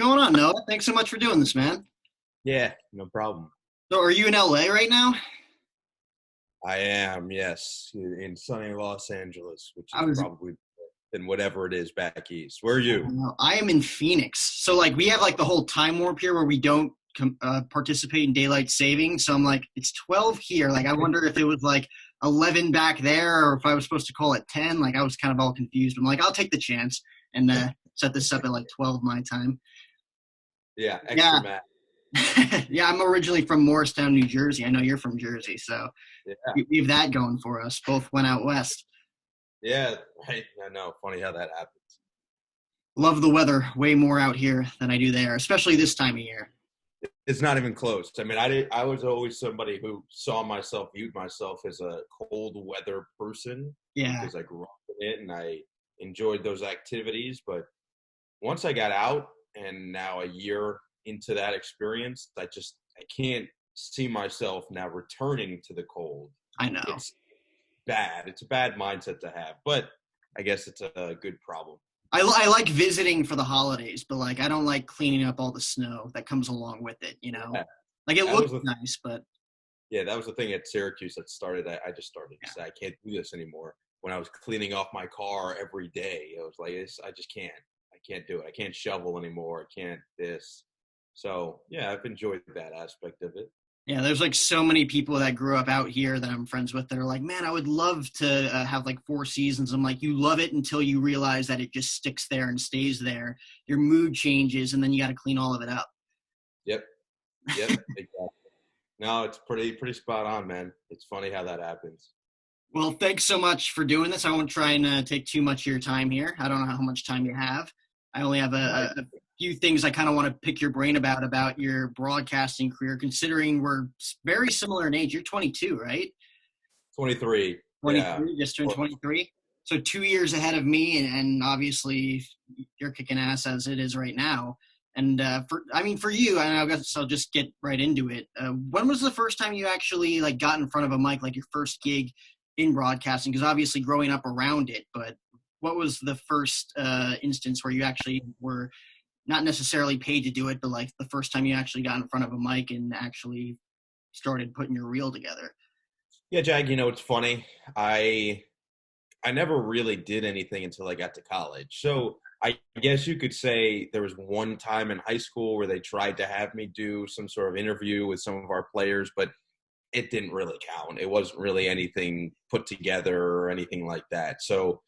Going on, Noah? Thanks so much for doing this, man. Yeah, no problem. So, are you in LA right now? I am, yes, in sunny Los Angeles, which I is was, probably than whatever it is back east. Where are you? I am in Phoenix. So, like, we have like the whole time warp here where we don't participate in daylight saving. So I'm like, it's 12 here. Like, I wonder if it was like 11 back there, or if I was supposed to call it 10. Like, I was kind of all confused. I'm like, I'll take the chance and set this up at like 12 my time. Yeah, extra Yeah, Matt. yeah. I'm originally from Morristown, New Jersey. I know you're from Jersey, so Yeah, we have that going for us. Both went out west. yeah, right. I know. Funny how that happens. Love the weather way more out here than I do there, especially this time of year. It's not even close. I mean, I was always somebody who viewed myself as a cold weather person Yeah, because I grew up in it and I enjoyed those activities. But once I got out and now a year into that experience, I can't see myself now returning to the cold. I know. It's bad. It's a bad mindset to have, but I guess it's a good problem. I like visiting for the holidays, but like I don't like cleaning up all the snow that comes along with it. Yeah, Like it that looks was the nice, but that was the thing at Syracuse that started. I just started to yeah. say I can't do this anymore. When I was cleaning off my car every day, I was like, I just can't. I can't do it. I can't shovel anymore. I can't this. So yeah, I've enjoyed that aspect of it. Yeah, there's like so many people that grew up out here that I'm friends with that are like, man, I would love to have like 4 seasons. I'm like, you love it until you realize that it just sticks there and stays there. Your mood changes, and then you got to clean all of it up. Yep. Yep. Exactly. No, it's pretty spot on, man. It's funny how that happens. Well, thanks so much for doing this. I won't try and take too much of your time here. I don't know how much time you have. I only have a few things I kind of want to pick your brain about your broadcasting career, considering we're very similar in age. You're 22, right? 23. Yeah. 23, just turned 23. So 2 years ahead of me, and obviously you're kicking ass as it is right now. And for you, and I guess I'll just get right into it. When was the first time you actually like got in front of a mic, like your first gig in broadcasting? Because obviously growing up around it, but what was the first instance where you actually were not necessarily paid to do it, but like the first time you actually got in front of a mic and actually started putting your reel together? Yeah, Jag, it's funny. I never really did anything until I got to college. So I guess you could say there was one time in high school where they tried to have me do some sort of interview with some of our players, but it didn't really count. It wasn't really anything put together or anything like that. So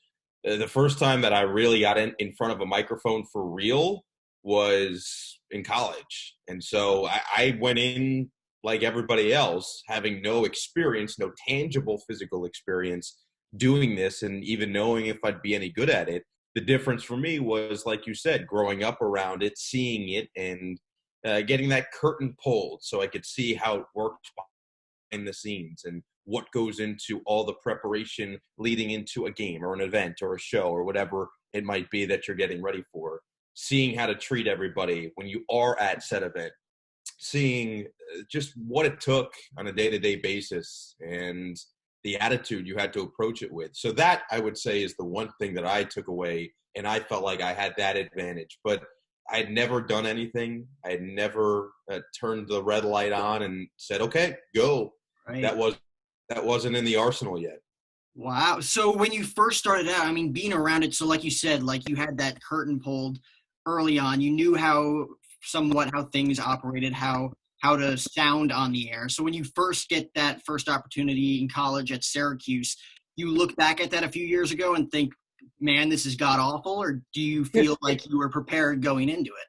the first time that I really got in front of a microphone for real was in college. And so I went in like everybody else, having no experience, no tangible physical experience doing this, and even knowing if I'd be any good at it. The difference for me was, like you said, growing up around it, seeing it, and getting that curtain pulled so I could see how it worked behind the scenes and what goes into all the preparation leading into a game or an event or a show or whatever it might be that you're getting ready for. Seeing how to treat everybody when you are at said event, seeing just what it took on a day-to-day basis and the attitude you had to approach it with. So that, I would say, is the one thing that I took away, and I felt like I had that advantage. But I had never done anything. I had never turned the red light on and said, "Okay, go." Right. That was that wasn't in the arsenal yet. Wow. So when you first started out, I mean, being around it, so like you said, like you had that curtain pulled early on. You knew how things operated, how to sound on the air. So when you first get that first opportunity in college at Syracuse, you look back at that a few years ago and think, man, this is god awful, or do you feel like you were prepared going into it?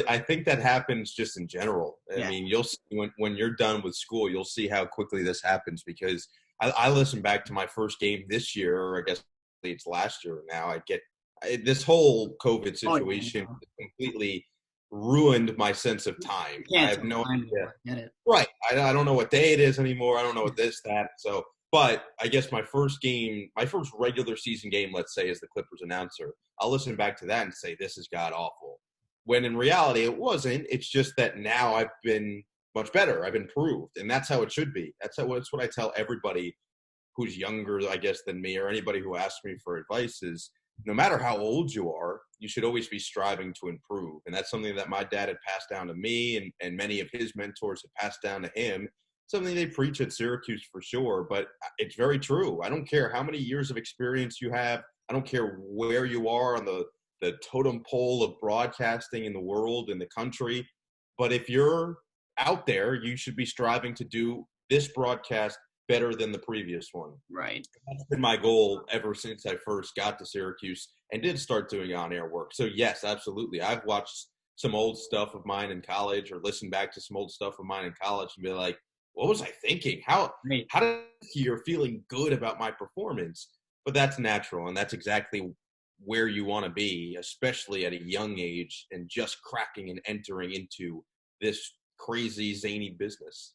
I think that happens just in general. I Yeah. mean, you'll see when you're done with school, you'll see how quickly this happens because I listen back to my first game this year, or I guess it's last year now. This whole COVID Oh, situation yeah. completely ruined my sense of time. You I can't have tell no time idea. anymore. Get it? Right. I don't know what day it is anymore. I don't know what this, that. So, but I guess my first game, my first regular season game, let's say, as the Clippers announcer, I'll listen back to that and say, this is god awful. When in reality, it wasn't. It's just that now I've been much better. I've improved. And that's how it should be. That's what I tell everybody who's younger, I guess, than me, or anybody who asks me for advice is no matter how old you are, you should always be striving to improve. And that's something that my dad had passed down to me, and many of his mentors had passed down to him. Something they preach at Syracuse for sure, but it's very true. I don't care how many years of experience you have. I don't care where you are on the totem pole of broadcasting in the world, in the country. But if you're out there, you should be striving to do this broadcast better than the previous one. Right. That's been my goal ever since I first got to Syracuse and did start doing on-air work. So yes, absolutely. I've watched some old stuff of mine in college, or listened back to some old stuff of mine in college and be like, what was I thinking? How did you're feeling good about my performance? But that's natural, and that's exactly where you want to be, especially at a young age and just cracking and entering into this crazy, zany business.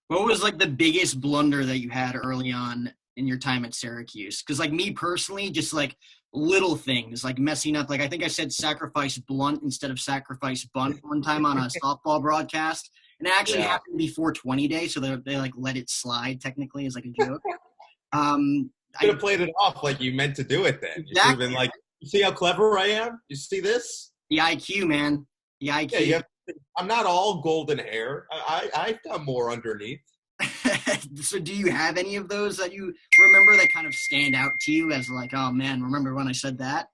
What was like the biggest blunder that you had early on in your time at Syracuse? Because like me personally, just like little things like messing up. Like I think I said sacrifice blunt instead of sacrifice bunt one time on a softball broadcast. And it actually happened to be 420 day, so they like let it slide technically as like a joke. You could have played it off like you meant to do it then. You should have been like, you see how clever I am? You see this? The IQ, man. The IQ. Yeah, I'm not all golden hair. I've got more underneath. So do you have any of those that you remember that kind of stand out to you as like, oh man, remember when I said that?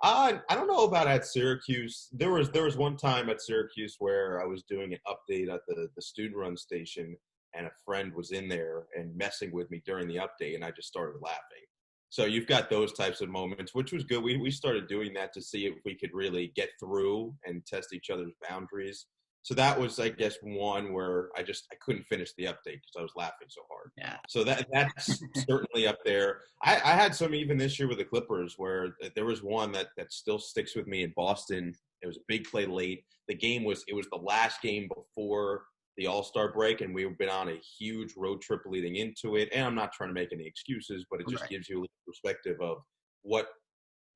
I don't know about at Syracuse. There was one time at Syracuse where I was doing an update at the student run station, and a friend was in there and messing with me during the update, and I just started laughing. So you've got those types of moments, which was good. We started doing that to see if we could really get through and test each other's boundaries. So that was, I guess, one where I couldn't finish the update because I was laughing so hard. Yeah. So that's certainly up there. I had some even this year with the Clippers where there was one that still sticks with me in Boston. It was a big play late. It was the last game before the All-Star break, and we've been on a huge road trip leading into it. And I'm not trying to make any excuses, but it just gives you a little perspective of what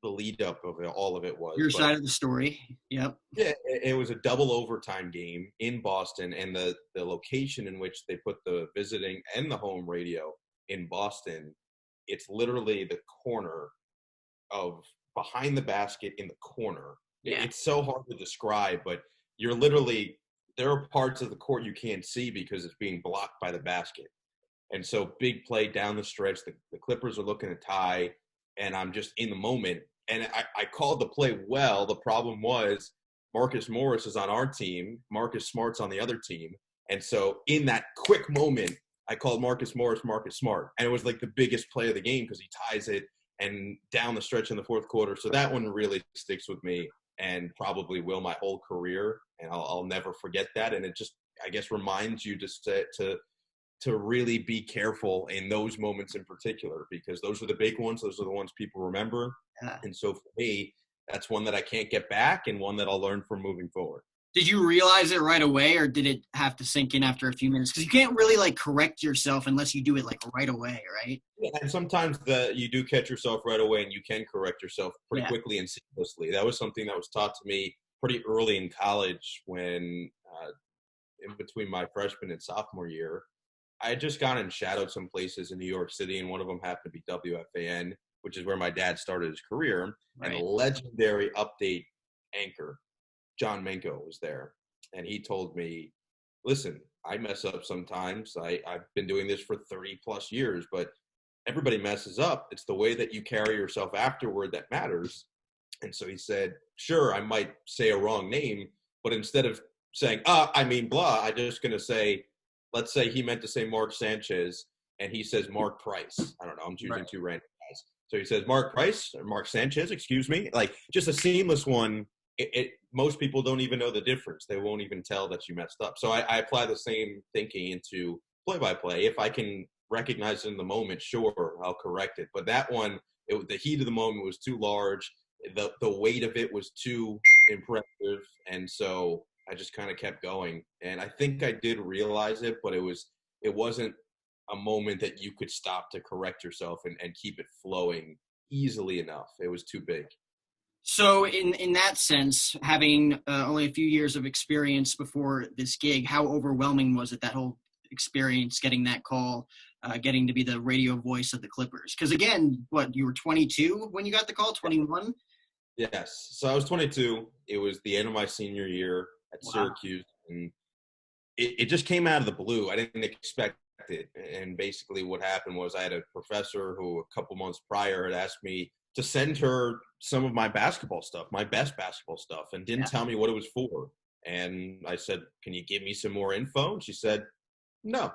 the lead up of all of it was. Your side of the story. Yep. Yeah, it was a double overtime game in Boston, and the location in which they put the visiting and the home radio in Boston, it's literally the corner of behind the basket in the corner. Yeah. It's so hard to describe, but you're literally – there are parts of the court you can't see because it's being blocked by the basket. And so big play down the stretch. The Clippers are looking to tie, and I'm just in the moment. And I called the play well. The problem was Marcus Morris is on our team. Marcus Smart's on the other team. And so in that quick moment, I called Marcus Morris Marcus Smart. And it was like the biggest play of the game because he ties it and down the stretch in the fourth quarter. So that one really sticks with me and probably will my whole career. And I'll never forget that. And it just, I guess, reminds you to really be careful in those moments in particular, because those are the big ones. Those are the ones people remember. Yeah. And so for me, that's one that I can't get back and one that I'll learn from moving forward. Did you realize it right away, or did it have to sink in after a few minutes? Because you can't really like correct yourself unless you do it like right away, right? Yeah, and sometimes you do catch yourself right away and you can correct yourself pretty quickly and seamlessly. That was something that was taught to me pretty early in college when in between my freshman and sophomore year. I had just gone and shadowed some places in New York City, and one of them happened to be WFAN, which is where my dad started his career. Right. And a legendary update anchor, John Minko, was there. And he told me, listen, I mess up sometimes. I've been doing this for 30-plus years, but everybody messes up. It's the way that you carry yourself afterward that matters. And so he said, sure, I might say a wrong name, but instead of saying, blah, I'm just going to say, let's say he meant to say Mark Sanchez, and he says Mark Price. I don't know. I'm choosing two random guys. So he says Mark Price or Mark Sanchez, excuse me. Like, just a seamless one. Most people don't even know the difference. They won't even tell that you messed up. So I apply the same thinking into play-by-play. If I can recognize it in the moment, sure, I'll correct it. But that one, the heat of the moment was too large. The weight of it was too impressive. And so I just kind of kept going. And I think I did realize it, but it wasn't a moment that you could stop to correct yourself and keep it flowing easily enough. It was too big. So in that sense, having only a few years of experience before this gig, how overwhelming was it, that whole experience getting that call, getting to be the radio voice of the Clippers? Because again, you were 22 when you got the call, 21? Yes. So I was 22. It was the end of my senior year at Wow. Syracuse, and it just came out of the blue. I didn't expect it. And basically what happened was I had a professor who a couple months prior had asked me to send her some of my basketball stuff, my best basketball stuff, and didn't tell me what it was for. And I said, can you give me some more info? And she said, no.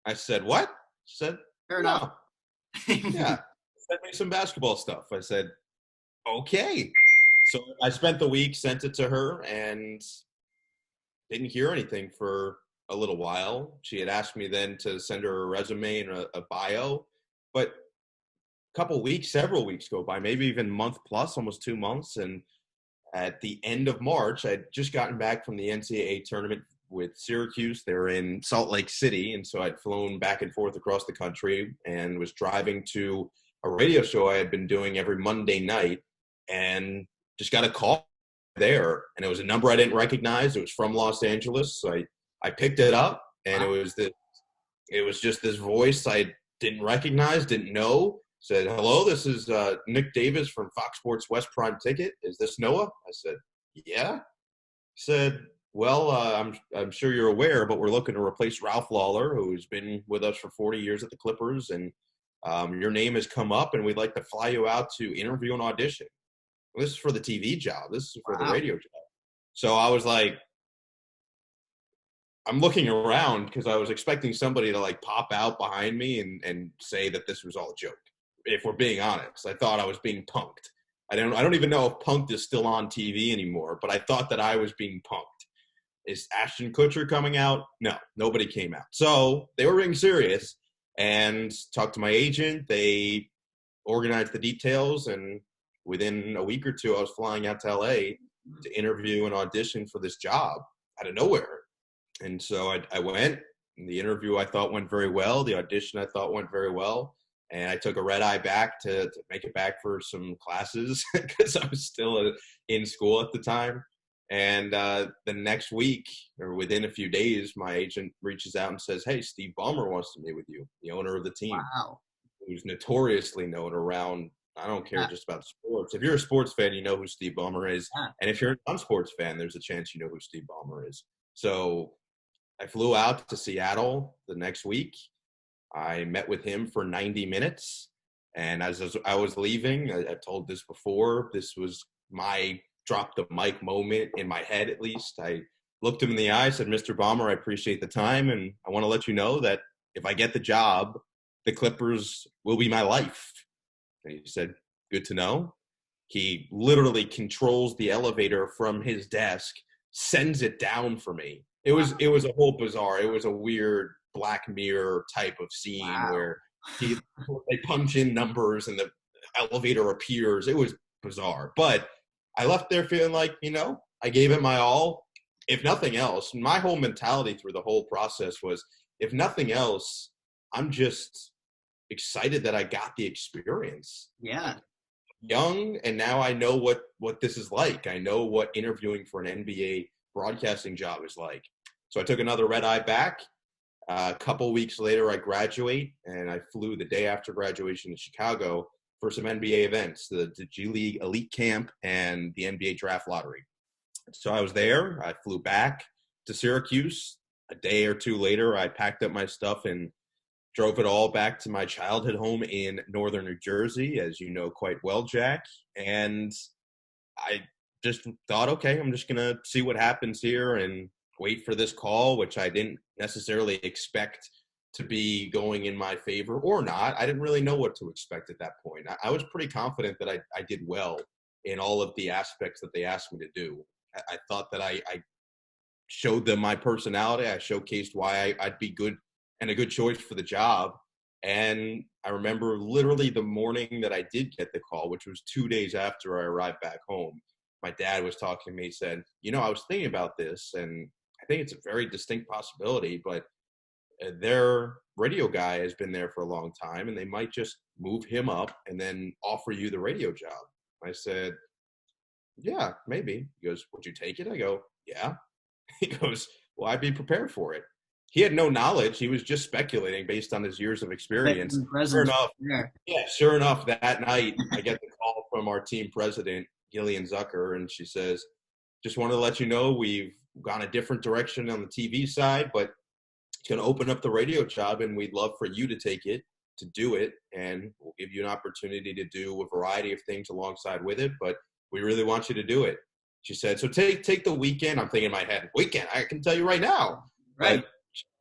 I said, what? She said, Fair enough. no. Yeah, send me some basketball stuff. I said, okay. So I spent the week, sent it to her, and didn't hear anything for a little while. She had asked me then to send her a resume and a bio, but several weeks go by, maybe even month plus, almost 2 months. And at the end of March, I'd just gotten back from the NCAA tournament with Syracuse. They're in Salt Lake City. And so I'd flown back and forth across the country and was driving to a radio show I had been doing every Monday night, and just got a call there. And it was a number I didn't recognize. It was from Los Angeles. So I picked it up, and it was just this voice I didn't recognize, didn't know. Said, hello, this is Nick Davis from Fox Sports West Prime Ticket. Is this Noah? I said, yeah. Said, well, I'm sure you're aware, but we're looking to replace Ralph Lawler, who's been with us for 40 years at the Clippers, and your name has come up, and we'd like to fly you out to interview and audition. Well, this is for the TV job. This is for the radio job. So I was like, I'm looking around because I was expecting somebody to like pop out behind me and say that this was all a joke. If we're being honest, I thought I was being punked. I don't even know if Punked is still on TV anymore, but I thought that I was being punked. Is Ashton Kutcher coming out? No, nobody came out. So they were being serious, and talked to my agent. They organized the details, and within a week or two, I was flying out to LA to interview and audition for this job out of nowhere. And so I went, and the interview I thought went very well. The audition I thought went very well. And I took a red eye back to make it back for some classes because I was still in school at the time. And the next week, or within a few days, my agent reaches out and says, hey, Steve Ballmer wants to meet with you, the owner of the team. Wow. Who's notoriously known around, I don't care just about sports. If you're a sports fan, you know who Steve Ballmer is. And if you're a non-sports fan, there's a chance you know who Steve Ballmer is. So I flew out to Seattle the next week. I met with him for 90 minutes. And as I was leaving, I've told this before, this was my drop the mic moment in my head, at least. I looked him in the eye, said, Mr. Ballmer, I appreciate the time. And I want to let you know that if I get the job, the Clippers will be my life. And he said, good to know. He literally controls the elevator from his desk, sends it down for me. It was a whole bizarre. It was a weird Black Mirror type of scene where they punch in numbers and the elevator appears. It was bizarre. But I left there feeling like, I gave it my all. If nothing else, my whole mentality through the whole process was, if nothing else, I'm just excited that I got the experience. Yeah. Young, and now I know what this is like. I know what interviewing for an NBA broadcasting job is like. So I took another red eye back. A couple weeks later, I graduate, and I flew the day after graduation to Chicago for some NBA events, the G League Elite Camp and the NBA Draft Lottery. So I was there. I flew back to Syracuse. A day or two later, I packed up my stuff and drove it all back to my childhood home in northern New Jersey, as you know quite well, Jack. And I just thought, okay, I'm just going to see what happens here and wait for this call, which I didn't necessarily expect to be going in my favor or not. I didn't really know what to expect at that point. I was pretty confident that I did well in all of the aspects that they asked me to do. I thought that I showed them my personality. I showcased why I'd be good and a good choice for the job. And I remember literally the morning that I did get the call, which was 2 days after I arrived back home, my dad was talking to me. He said, I was thinking about this, and I think it's a very distinct possibility, but their radio guy has been there for a long time, and they might just move him up and then offer you the radio job. I said, yeah, maybe. He goes, would you take it? I go, yeah. He goes, well, I'd be prepared for it. he had no knowledge. He was just speculating based on his years of experience. Veteran Sure presence enough, there. yeah, sure enough, that night I get the call from our team president, Gillian Zucker, and she says, just wanted to let you know we've gone a different direction on the TV side, but it's going to open up the radio job, and we'd love for you to take it, to do it, and we'll give you an opportunity to do a variety of things alongside with it, but we really want you to do it. She said, so take the weekend. I'm thinking in my head, weekend, I can tell you right now. Right.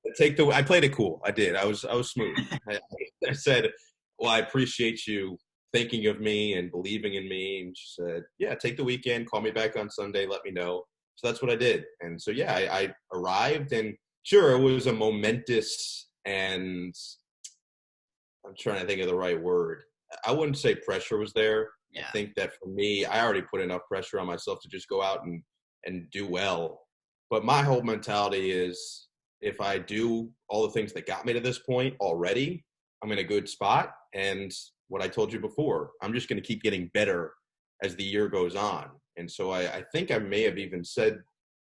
But I played it cool. I did. I was smooth. I said, well, I appreciate you thinking of me and believing in me. And she said, yeah, take the weekend, call me back on Sunday, let me know. So that's what I did. And so, yeah, I arrived, and sure, it was a momentous, and I'm trying to think of the right word. I wouldn't say pressure was there. Yeah. I think that for me, I already put enough pressure on myself to just go out and do well. But my whole mentality is, if I do all the things that got me to this point already, I'm in a good spot. And what I told you before, I'm just going to keep getting better as the year goes on. And so I think I may have even said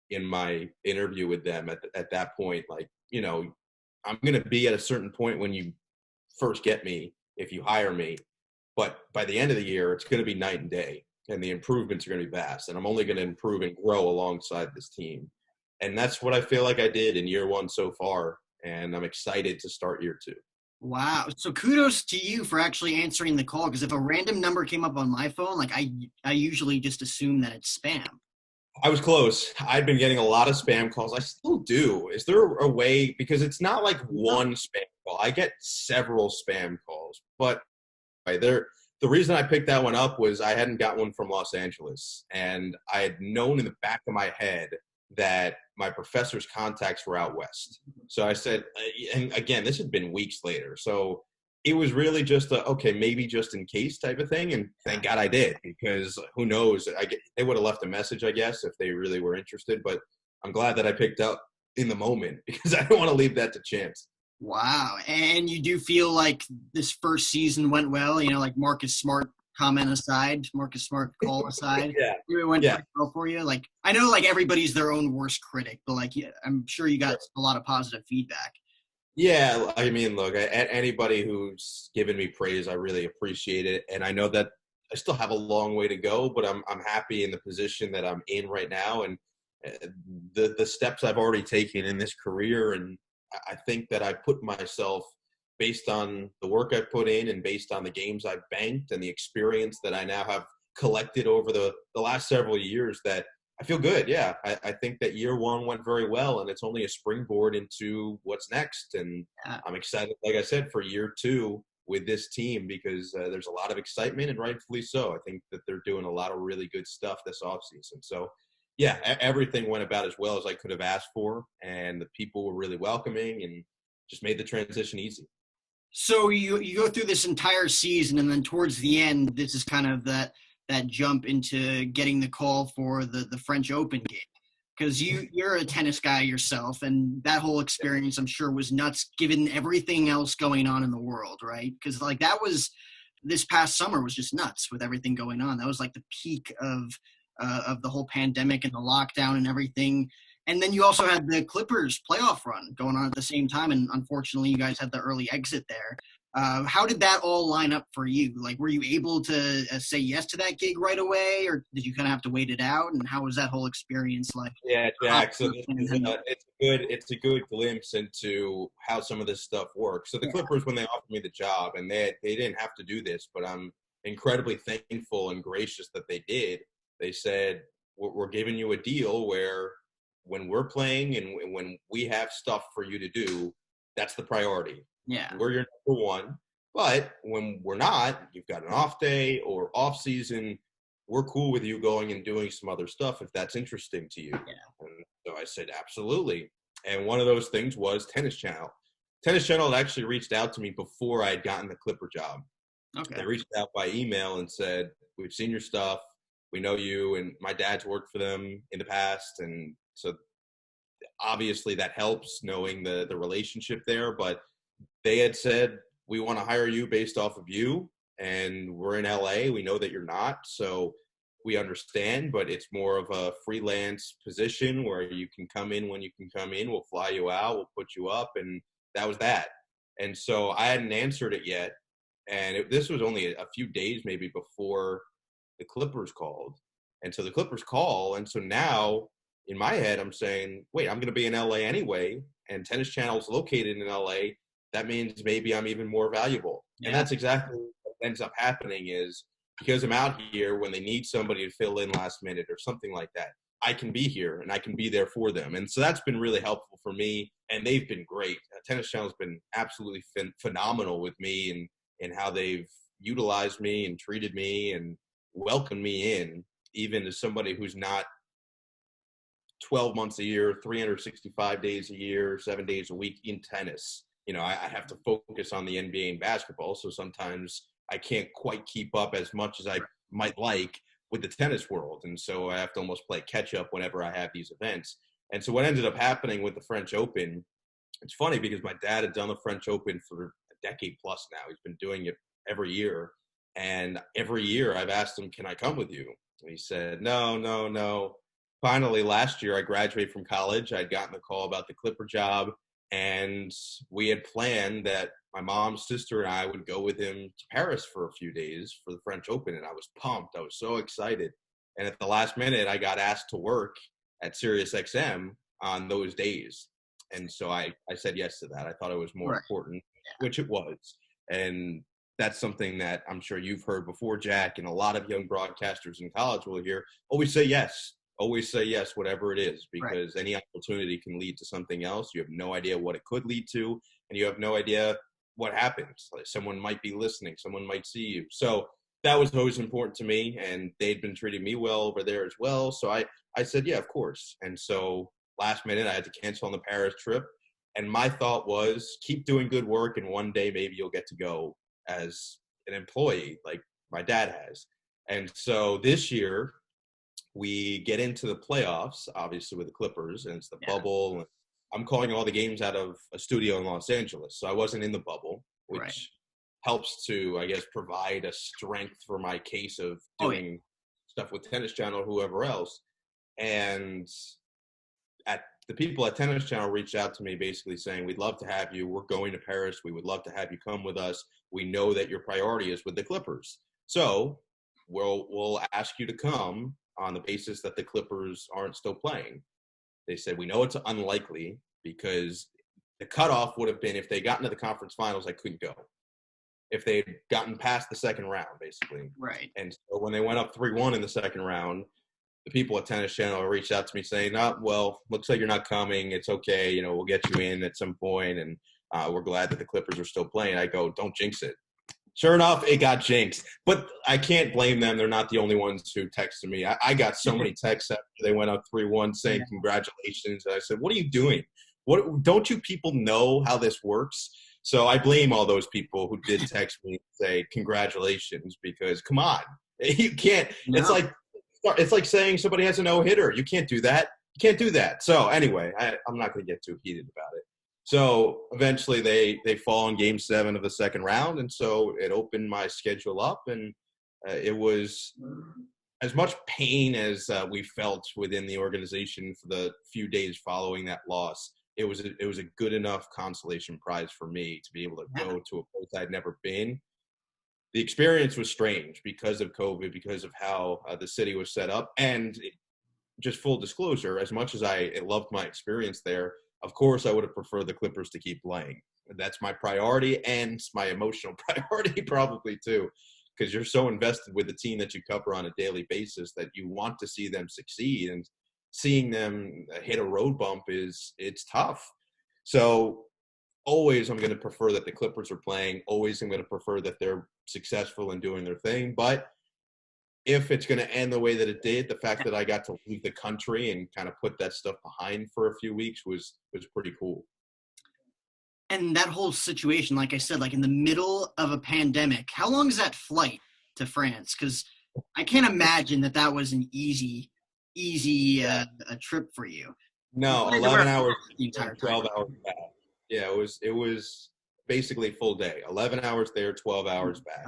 in my interview with them at that point, like, you know, I'm going to be at a certain point when you first get me, if you hire me. But by the end of the year, it's going to be night and day, and the improvements are going to be vast. And I'm only going to improve and grow alongside this team. And that's what I feel like I did in year one so far. And I'm excited to start year two. Wow. So kudos to you for actually answering the call, because if a random number came up on my phone, like I usually just assume that it's spam. I was close. I'd been getting a lot of spam calls. I still do. Is there a way? Because it's not like one spam call. I get several spam calls. But the reason I picked that one up was I hadn't got one from Los Angeles. And I had known in the back of my head that my professor's contacts were out west. So I said, and again, this had been weeks later. So it was really just okay, maybe just in case type of thing. And thank God I did, because who knows, they would have left a message, I guess, if they really were interested. But I'm glad that I picked up in the moment, because I don't want to leave that to chance. Wow. And you do feel like this first season went well, like Marcus Smart Marcus Smart call aside. Yeah. It went pretty well for you. Like, I know like everybody's their own worst critic, but like, yeah, I'm sure you got a lot of positive feedback. Yeah, I mean, look, anybody who's given me praise, I really appreciate it. And I know that I still have a long way to go, but I'm happy in the position that I'm in right now, and the steps I've already taken in this career. And I think that I put myself, based on the work I put in and based on the games I've banked and the experience that I now have collected over the last several years, that I feel good. Yeah, I think that year one went very well, and it's only a springboard into what's next. And I'm excited, like I said, for year two with this team, because there's a lot of excitement, and rightfully so. I think that they're doing a lot of really good stuff this offseason. So, yeah, everything went about as well as I could have asked for, and the people were really welcoming and just made the transition easy. So you go through this entire season, and then towards the end, this is kind of that jump into getting the call for the French Open game, because you're a tennis guy yourself, and that whole experience, I'm sure, was nuts given everything else going on in the world, right? Because like that was, this past summer was just nuts with everything going on. That was like the peak of the whole pandemic and the lockdown and everything. And then you also had the Clippers playoff run going on at the same time, and unfortunately, you guys had the early exit there. How did that all line up for you? Like, were you able to say yes to that gig right away, or did you kind of have to wait it out? And how was that whole experience like? Yeah, Jack. So it's a good glimpse into how some of this stuff works. So the Clippers, when they offered me the job, and they didn't have to do this, but I'm incredibly thankful and gracious that they did. They said, we're giving you a deal where when we're playing and when we have stuff for you to do, that's the priority. Yeah. We're your number one. But when we're not, you've got an off day or off season, we're cool with you going and doing some other stuff if that's interesting to you. Yeah. And so I said, absolutely. And one of those things was Tennis Channel. Tennis Channel had actually reached out to me before I had gotten the Clipper job. Okay. They reached out by email and said, we've seen your stuff. We know you, and my dad's worked for them in the past. And so obviously that helps, knowing the relationship there. But they had said, we want to hire you based off of you, and we're in LA. We know that you're not. So we understand, but it's more of a freelance position where you can come in when you can come in. We'll fly you out, we'll put you up, and that was that. And so I hadn't answered it yet, and this was only a few days maybe before the Clippers called. And so the Clippers call, and so now in my head I'm saying, wait, I'm going to be in LA anyway, and Tennis Channel's located in LA. That means maybe I'm even more valuable. Yeah. And that's exactly what ends up happening is because I'm out here when they need somebody to fill in last minute or something like that, I can be here and I can be there for them. And so that's been really helpful for me, and they've been great. Tennis Channel's been absolutely phenomenal with me and how they've utilized me and treated me and welcomed me in, even as somebody who's not 12 months a year, 365 days a year, 7 days a week in tennis. You know, I have to focus on the NBA and basketball, so sometimes I can't quite keep up as much as I might like with the tennis world. And so I have to almost play catch up whenever I have these events. And so what ended up happening with the French Open, it's funny because my dad had done the French Open for a decade plus now. He's been doing it every year. And every year I've asked him, can I come with you? And he said, no. Finally, last year I graduated from college. I'd gotten the call about the Clipper job. And we had planned that my mom, sister, and I would go with him to Paris for a few days for the French Open. And I was pumped. I was so excited. And at the last minute, I got asked to work at Sirius XM on those days. And so I said yes to that. I thought it was more important, which it was. And that's something that I'm sure you've heard before, Jack, and a lot of young broadcasters in college will hear. Always say yes. Always say yes, whatever it is, because any opportunity can lead to something else. You have no idea what it could lead to, and you have no idea what happens. Like someone might be listening, someone might see you. So that was always important to me, and they'd been treating me well over there as well. So I said, yeah, of course. And so last minute, I had to cancel on the Paris trip. And my thought was, keep doing good work, and one day maybe you'll get to go as an employee like my dad has. And so this year, we get into the playoffs, obviously, with the Clippers, and it's the bubble. I'm calling all the games out of a studio in Los Angeles, so I wasn't in the bubble, which helps to, I guess, provide a strength for my case of doing stuff with Tennis Channel or whoever else. And the people at Tennis Channel reached out to me basically saying, we'd love to have you. We're going to Paris. We would love to have you come with us. We know that your priority is with the Clippers. So we'll ask you to come on the basis that the Clippers aren't still playing. They said, we know it's unlikely because the cutoff would have been if they got into the conference finals, I couldn't go. If they'd gotten past the second round, basically. Right. And so when they went up 3-1 in the second round, the people at Tennis Channel reached out to me saying, oh, well, looks like you're not coming. It's okay. You know, we'll get you in at some point, and we're glad that the Clippers are still playing. I go, don't jinx it. Sure enough, it got jinxed. But I can't blame them. They're not the only ones who texted me. I got so many texts after they went up 3-1 saying congratulations. And I said, what are you doing? Don't you people know how this works? So I blame all those people who did text me and say congratulations, because come on. You can't. No. It's like saying somebody has a no-hitter. You can't do that. You can't do that. So anyway, I'm not going to get too heated about it. So eventually they fall in game 7 of the second round. And so it opened my schedule up, and it was as much pain as we felt within the organization for the few days following that loss. It was a good enough consolation prize for me to be able to go to a place I'd never been. The experience was strange because of COVID, because of how the city was set up. And just full disclosure, as much as I loved my experience there, of course, I would have preferred the Clippers to keep playing. That's my priority, and my emotional priority probably too, because you're so invested with the team that you cover on a daily basis that you want to see them succeed, and seeing them hit a road bump it's tough. So always I'm going to prefer that the Clippers are playing. Always I'm going to prefer that they're successful in doing their thing. But if it's going to end the way that it did, the fact that I got to leave the country and kind of put that stuff behind for a few weeks was pretty cool. And that whole situation, like I said, like in the middle of a pandemic, how long is that flight to France? Because I can't imagine that was an easy a trip for you. No, 11 hours, 12 hours back. Yeah, it was basically full day. 11 hours there, 12 hours back.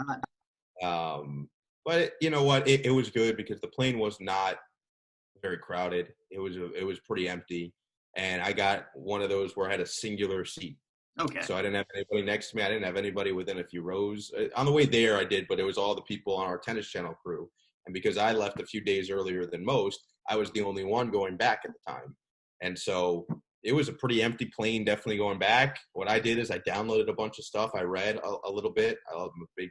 But you know what? It was good because the plane was not very crowded. It was pretty empty, and I got one of those where I had a singular seat. Okay. So I didn't have anybody next to me. I didn't have anybody within a few rows. On the way there, I did, but it was all the people on our Tennis Channel crew. And because I left a few days earlier than most, I was the only one going back at the time. And so it was a pretty empty plane, definitely going back. What I did is I downloaded a bunch of stuff. I read a little bit. I'm a big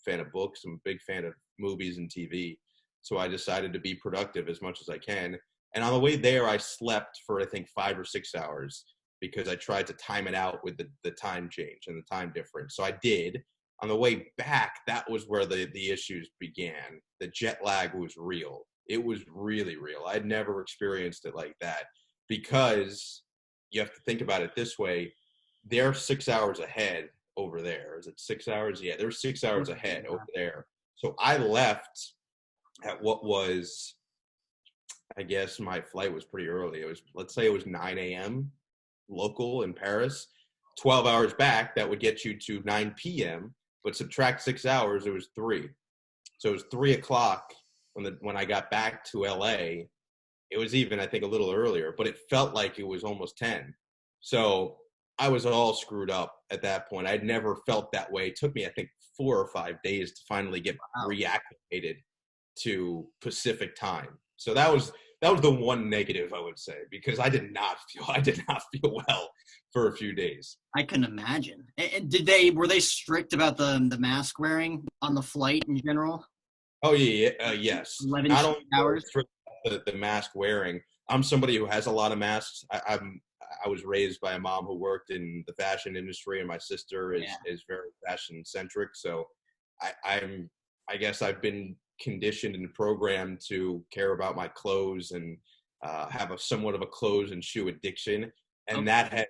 fan of books. I'm a big fan of movies and TV. So I decided to be productive as much as I can. And on the way there, I slept for, I think, 5 or 6 hours because I tried to time it out with the time change and the time difference. So I did. On the way back, that was where the issues began. The jet lag was real. It was really real. I'd never experienced it like that because you have to think about it this way. They're 6 hours ahead over there. Is it 6 hours? Yeah, they're 6 hours ahead over there. So I left at what was, I guess my flight was pretty early. It was, let's say it was 9 a.m. local in Paris. 12 hours back, that would get you to 9 p.m., but subtract 6 hours, it was 3. So it was 3 o'clock when I got back to LA. It was even, I think, a little earlier, but it felt like it was almost 10. So I was all screwed up at that point. I'd never felt that way. It took me, I think, 4 or 5 days to finally get reactivated to Pacific time. So that was the one negative, I would say, because I did not feel well for a few days. I can imagine. And were they strict about the mask wearing on the flight in general? Oh yeah, yes. 11 Not only hours. strict the mask wearing. I'm somebody who has a lot of masks. I was raised by a mom who worked in the fashion industry, and my sister is very fashion centric. So I guess I've been conditioned and programmed to care about my clothes and have somewhat of a clothes and shoe addiction. And that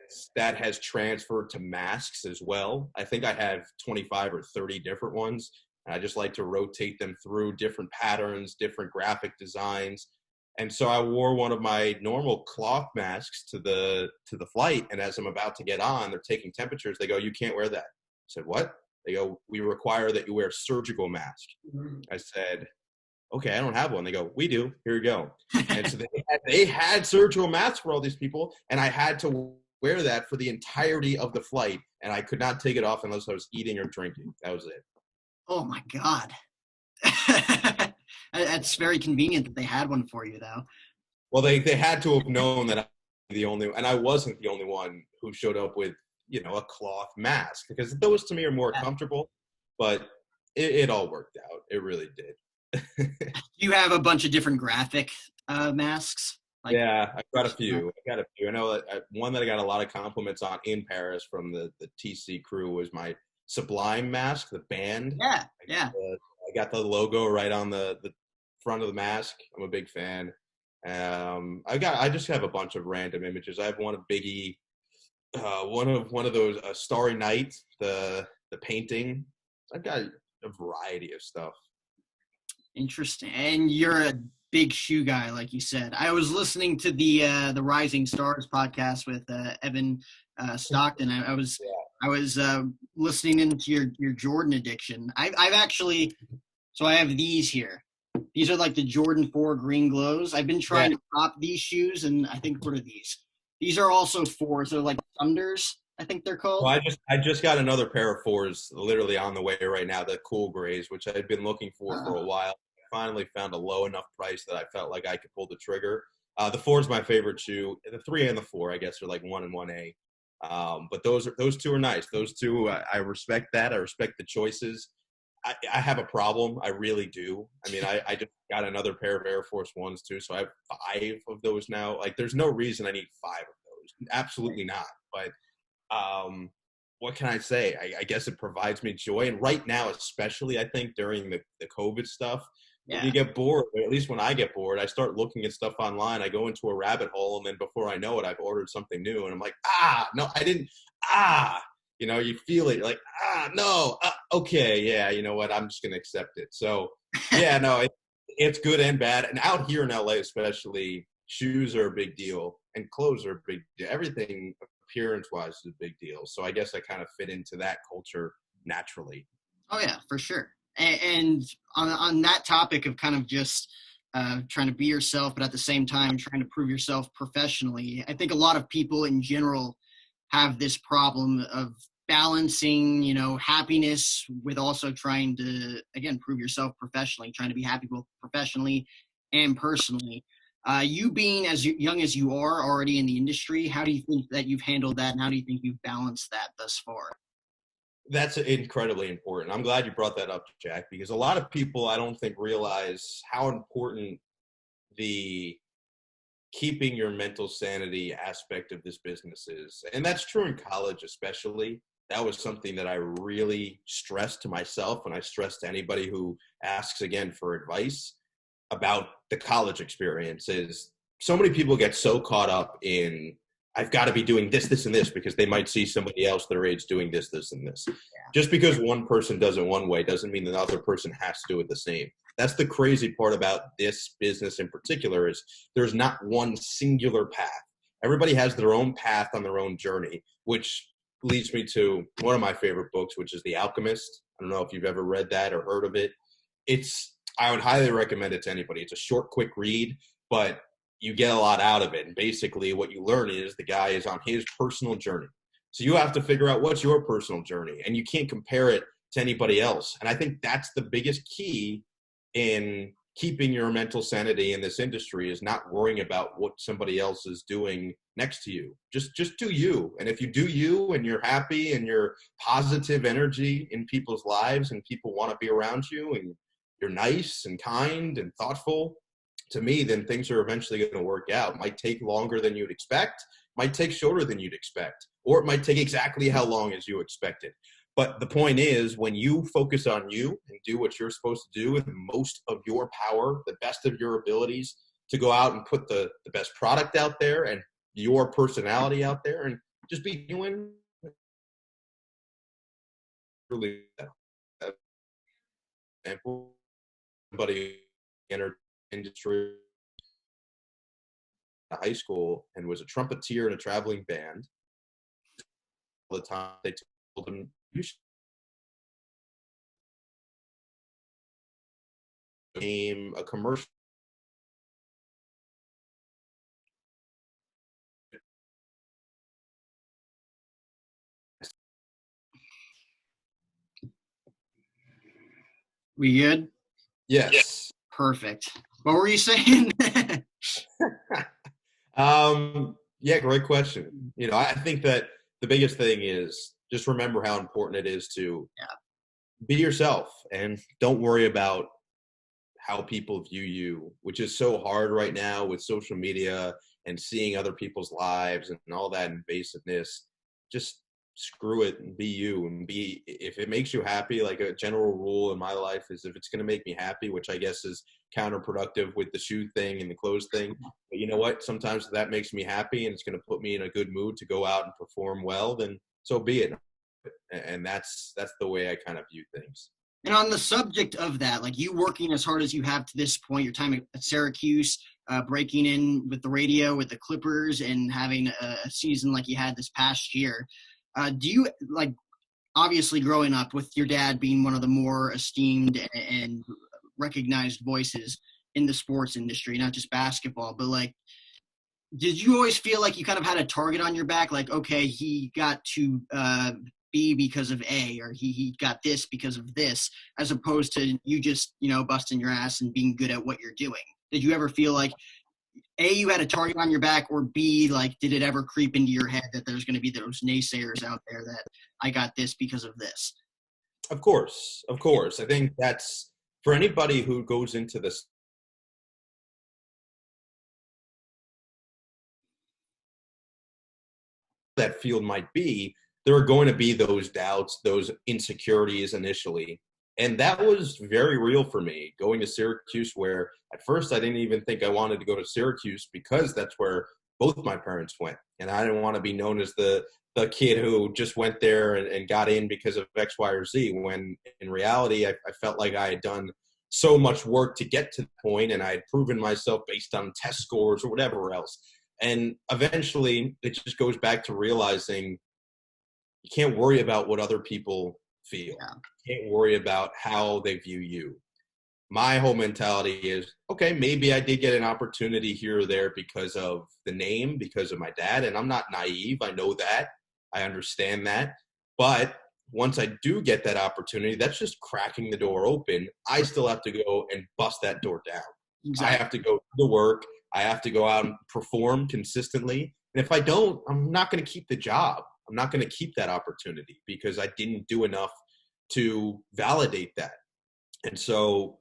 has transferred to masks as well. I think I have 25 or 30 different ones. And I just like to rotate them through different patterns, different graphic designs. And so I wore one of my normal cloth masks to the flight. And as I'm about to get on, they're taking temperatures. They go, "You can't wear that." I said, "What?" They go, "We require that you wear a surgical mask." I said, "Okay, I don't have one." They go, "We do. Here you go." And so they had surgical masks for all these people, and I had to wear that for the entirety of the flight, and I could not take it off unless I was eating or drinking. That was it. Oh my God. That's very convenient that they had one for you, though. Well, they had to have known that I was the only, and I wasn't the only one who showed up with, a cloth mask, because those to me are more comfortable, but it all worked out. It really did. You have a bunch of different graphic masks? Yeah, I've got a few. I know one that I got a lot of compliments on in Paris from the TC crew was my Sublime mask, the band. Yeah. I got the logo right on the front of the mask. I'm a big fan. I just have a bunch of random images. I have one of Biggie, one of those Starry Night, the painting. I've got a variety of stuff. Interesting. And you're a big shoe guy, like you said. I was listening to the Rising Stars podcast with Evan Stockton. I was listening into your Jordan addiction. I've actually, so I have these here. These are like the Jordan 4 green glows. I've been trying to cop these shoes, and I think, what are these? These are also 4s. They're like Thunders, I think they're called. Well, I just got another pair of 4s literally on the way right now, the cool grays, which I had been looking for a while. I finally found a low enough price that I felt like I could pull the trigger. The 4 is my favorite shoe. The 3 and the 4, I guess, are like 1 and 1A. But those 2 are nice. Those 2, I respect that. I respect the choices. I have a problem. I really do. I mean, I just got another pair of Air Force Ones too, so I have 5 of those now. Like, there's no reason I need 5 of those. Absolutely not. But what can I say? I guess it provides me joy. And right now, especially, I think during the COVID stuff, when you get bored, or at least when I get bored, I start looking at stuff online. I go into a rabbit hole, and then before I know it, I've ordered something new. And I'm like, no, I didn't. You feel it. You're like, no. Okay, yeah, you know what? I'm just going to accept it. So, yeah, no, it's good and bad. And out here in LA especially, shoes are a big deal, and clothes are a big deal. Everything appearance-wise is a big deal. So I guess I kind of fit into that culture naturally. Oh, yeah, for sure. And on that topic of kind of just trying to be yourself, but at the same time trying to prove yourself professionally, I think a lot of people in general have this problem of balancing, happiness with also trying to, again, prove yourself professionally, trying to be happy both professionally and personally. You being as young as you are already in the industry, how do you think that you've handled that, and how do you think you've balanced that thus far? That's incredibly important. I'm glad you brought that up, Jack, because a lot of people I don't think realize how important the keeping your mental sanity aspect of this business is. And that's true in college, especially. That was something that I really stressed to myself, and I stress to anybody who asks again for advice about the college experience. Is so many people get so caught up in, I've got to be doing this, this, and this, because they might see somebody else their age doing this, this, and this. Yeah. Just because one person does it one way doesn't mean the other person has to do it the same. That's the crazy part about this business in particular, is there's not one singular path. Everybody has their own path on their own journey, which leads me to one of my favorite books, which is The Alchemist. I don't know if you've ever read that or heard of it. I would highly recommend it to anybody. It's a short, quick read, but you get a lot out of it. And basically what you learn is the guy is on his personal journey. So you have to figure out what's your personal journey, and you can't compare it to anybody else. And I think that's the biggest key in keeping your mental sanity in this industry, is not worrying about what somebody else is doing next to you. Just do you. And if you do you and you're happy and you're positive energy in people's lives and people want to be around you and you're nice and kind and thoughtful, to me, then things are eventually going to work out. It might take longer than you'd expect, might take shorter than you'd expect, or it might take exactly how long as you expected. But the point is, when you focus on you and do what you're supposed to do with most of your power, the best of your abilities, to go out and put the best product out there and your personality out there and just be doing really example, somebody entered industry high school and was a trumpeter in a traveling band. All the time they told him, you should name a commercial. We good? Yes. Perfect. What were you saying? Yeah, great question. I think that the biggest thing is just remember how important it is to be yourself and don't worry about how people view you, which is so hard right now with social media and seeing other people's lives and all that invasiveness. Just screw it and be you, and if it makes you happy. Like, a general rule in my life is, if it's going to make me happy, which I guess is counterproductive with the shoe thing and the clothes thing, but you know what, sometimes that makes me happy and it's going to put me in a good mood to go out and perform well, then so be it. And that's the way I kind of view things. And on the subject of that, like, you working as hard as you have to this point, your time at Syracuse, breaking in with the radio with the Clippers, and having a season like you had this past year, do you, like, obviously growing up with your dad being one of the more esteemed and recognized voices in the sports industry, not just basketball, but, like, did you always feel like you kind of had a target on your back? Like, okay, he got to B because of A, or he got this because of this, as opposed to you just, busting your ass and being good at what you're doing? Did you ever feel like, A, you had a target on your back, or B, like, did it ever creep into your head that there's going to be those naysayers out there that I got this because of this? Of course. I think that's, for anybody who goes into this, that field might be, there are going to be those doubts, those insecurities initially. And that was very real for me going to Syracuse, where at first I didn't even think I wanted to go to Syracuse, because that's where both my parents went. And I didn't want to be known as the kid who just went there and got in because of X, Y, or Z, when in reality, I felt like I had done so much work to get to the point, and I had proven myself based on test scores or whatever else. And eventually it just goes back to realizing you can't worry about what other people feel. Yeah. Can't worry about how they view you. My whole mentality is, okay, maybe I did get an opportunity here or there because of the name, because of my dad, and I'm not naive. I know that. I understand that. But once I do get that opportunity, that's just cracking the door open. I still have to go and bust that door down. I Exactly. have to go to the work. I have to go out and perform consistently. And if I don't, I'm not going to keep the job. I'm not going to keep that opportunity because I didn't do enough to validate that. And so,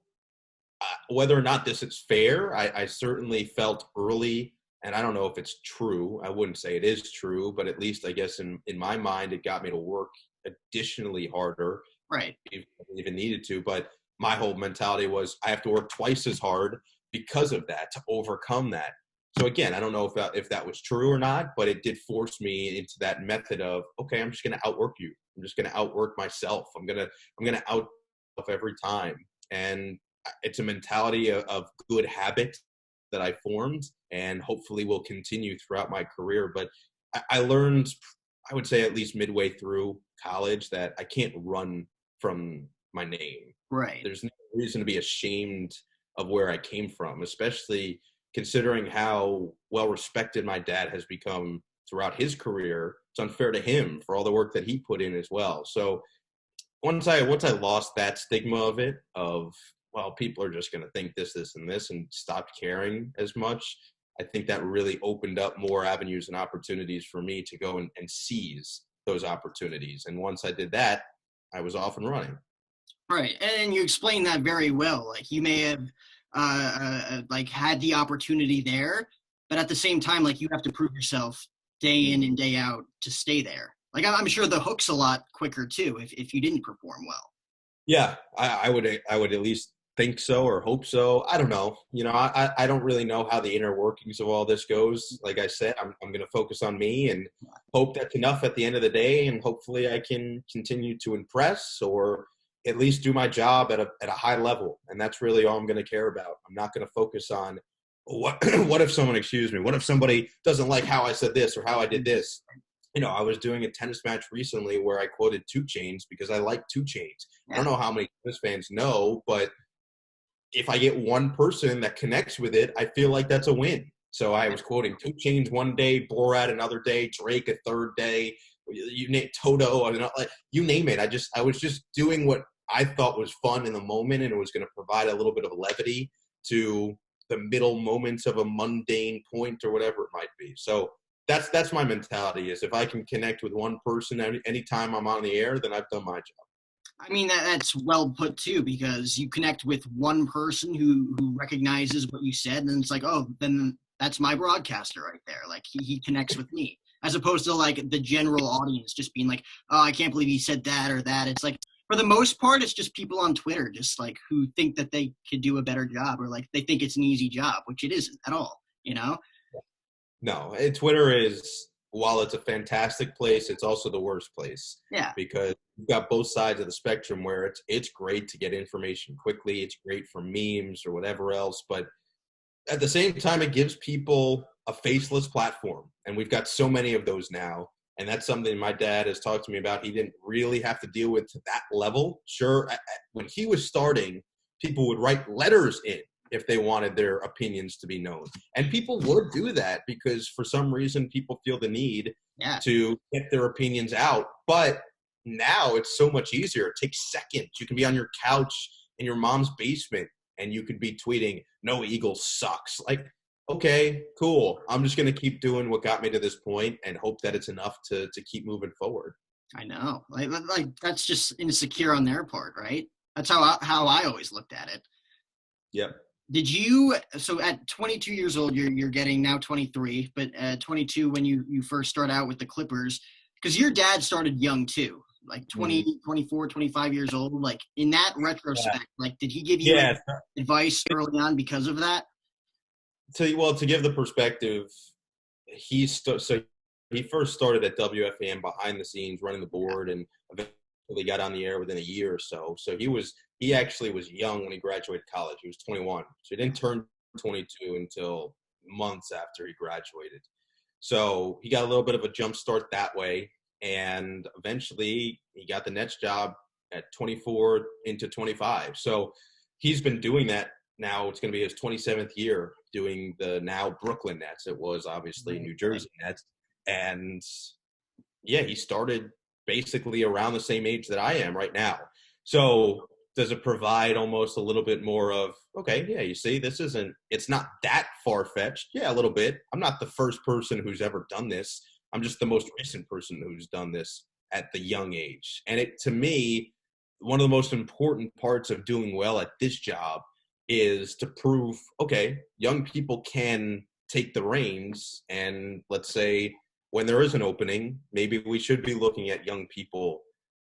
whether or not this is fair, I certainly felt early, and I don't know if it's true. I wouldn't say it is true, but at least I guess in my mind, it got me to work additionally harder, Right. if I even needed to. But my whole mentality was I have to work twice as hard because of that to overcome that. So again, I don't know if that was true or not, but it did force me into that method of, okay, I'm just going to outwork you. I'm just going to outwork myself. I'm going to out every time. And it's a mentality of good habit that I formed and hopefully will continue throughout my career. But I learned, I would say at least midway through college, that I can't run from my name. Right. There's no reason to be ashamed of where I came from, especially considering how well respected my dad has become throughout his career. It's unfair to him for all the work that he put in as well. So once I lost that stigma of it, of, well, people are just going to think this, and this, and stopped caring as much, I think that really opened up more avenues and opportunities for me to go and seize those opportunities. And once I did that, I was off and running. Right. And you explained that very well. Like you may have like had the opportunity there, but at the same time, like you have to prove yourself day in and day out to stay there. Like I'm sure the hook's a lot quicker too if you didn't perform well. Yeah, I would at least think so or hope so. I don't know. I don't really know how the inner workings of all this goes. Like I said, I'm going to focus on me and hope that's enough at the end of the day, and hopefully I can continue to impress or at least do my job at a high level. And that's really all I'm going to care about. I'm not going to focus on what if someone, excuse me, what if somebody doesn't like how I said this or how I did this. I was doing a tennis match recently where I quoted 2 Chainz because I like 2 Chainz. I don't Yeah. know how many tennis fans know, but if I get one person that connects with it, I feel like that's a win. So I was quoting 2 Chainz one day, Borat another day, Drake a third day, you name Toto, you name it. I was just doing what I thought was fun in the moment, and it was going to provide a little bit of levity to the middle moments of a mundane point or whatever it might be. So that's my mentality, is if I can connect with one person anytime I'm on the air, then I've done my job. I mean that's well put too, because you connect with one person who recognizes what you said, and it's like, oh, then that's my broadcaster right there. Like he connects with me, as opposed to like the general audience just being like, oh, I can't believe he said that or that. It's like for the most part, it's just people on Twitter just like who think that they could do a better job, or like they think it's an easy job, which it isn't at all. You know? No, Twitter is, while it's a fantastic place, it's also the worst place, Yeah. because you've got both sides of the spectrum where it's great to get information quickly. It's great for memes or whatever else, but at the same time, it gives people a faceless platform, and we've got so many of those now. And that's something my dad has talked to me about. He didn't really have to deal with to that level. Sure, when he was starting, people would write letters in if they wanted their opinions to be known. And people would do that because for some reason people feel the need Yeah. to get their opinions out. But now it's so much easier. It takes seconds. You can be on your couch in your mom's basement and you could be tweeting, "No Eagles sucks." Like, okay, cool. I'm just going to keep doing what got me to this point and hope that it's enough to keep moving forward. I know. Like that's just insecure on their part, right? That's how I always looked at it. Yep. Did you, so at 22 years old, you're getting now 23, but at 22 when you first start out with the Clippers, because your dad started young too, like Mhm. 20, 24, 25 years old. Like in that Yeah. retrospect, like did he give you any Yeah. advice early on because of that? To give the perspective, so he first started at WFAN behind the scenes running the board, and eventually got on the air within a year or so. So he actually was young when he graduated college. He was 21, so he didn't turn 22 until months after he graduated. So he got a little bit of a jump start that way, and eventually he got the Nets job at 24 into 25. So he's been doing that now. It's going to be his 27th year doing the now Brooklyn Nets. It was obviously New Jersey Nets. And yeah, he started basically around the same age that I am right now. So does it provide almost a little bit more of, okay, yeah, you see, it's not that far-fetched. Yeah, a little bit. I'm not the first person who's ever done this. I'm just the most recent person who's done this at the young age. And it, to me, one of the most important parts of doing well at this job is to prove, okay, young people can take the reins, and let's say when there is an opening, maybe we should be looking at young people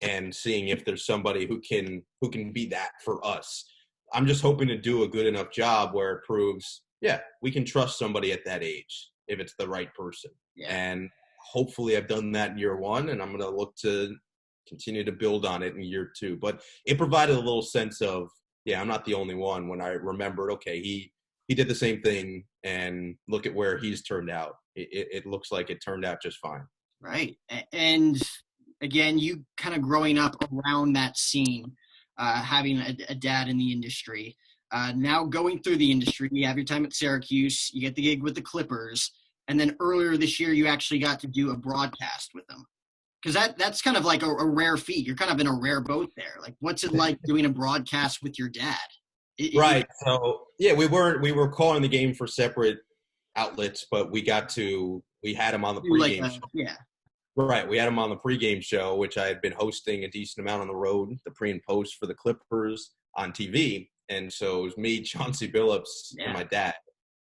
and seeing if there's somebody who can be that for us. I'm just hoping to do a good enough job where it proves, yeah, we can trust somebody at that age if it's the right person. Yeah. And hopefully I've done that in year one, and I'm going to look to continue to build on it in year two. But it provided a little sense of, yeah, I'm not the only one, when I remembered, okay, he did the same thing, and look at where he's turned out. It looks like it turned out just fine. Right. And again, you kind of growing up around that scene, having a dad in the industry, now going through the industry, you have your time at Syracuse, you get the gig with the Clippers, and then earlier this year, you actually got to do a broadcast with them. Because that's kind of like a rare feat. You're kind of in a rare boat there. Like, what's it like doing a broadcast with your dad? Right. So yeah, we were calling the game for separate outlets, but we had him on the pregame show. Yeah. Right. We had him on the pregame show, which I had been hosting a decent amount on the road, the pre and post for the Clippers on TV. And so it was me, Chauncey Billups, and my dad.